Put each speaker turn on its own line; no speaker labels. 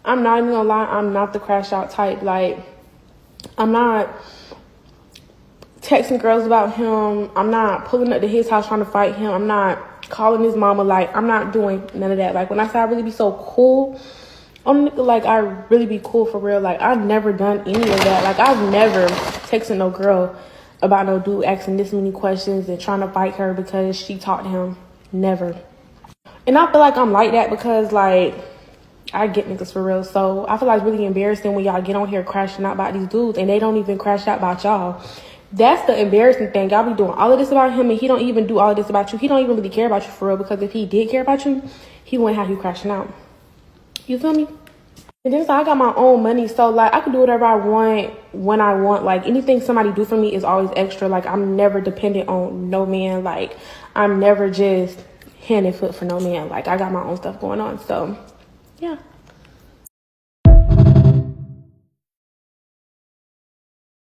I'm not even gonna lie, I'm not the crash out type. Like, I'm not texting girls about him. I'm not pulling up to his house trying to fight him. I'm not calling his mama. Like, I'm not doing none of that. Like, when I say I really be so cool on nigga, like, I really be cool for real. Like, I've never done any of that. Like, I've never texted no girl about no dude asking this many questions and trying to fight her because she talked to him. Never. And I feel like I'm like that because, like, I get niggas for real. So I feel like it's really embarrassing when y'all get on here crashing out about these dudes and they don't even crash out about y'all. That's the embarrassing thing. Y'all be doing all of this about him and he don't even do all of this about you. He don't even really care about you for real, because if he did care about you, he wouldn't have you crashing out. You feel me? And then so I got my own money, so like I can do whatever I want when I want. Like, anything somebody do for me is always extra. Like, I'm never dependent on no man. Like, I'm never just hand and foot for no man. Like, I got my own stuff going on. So yeah.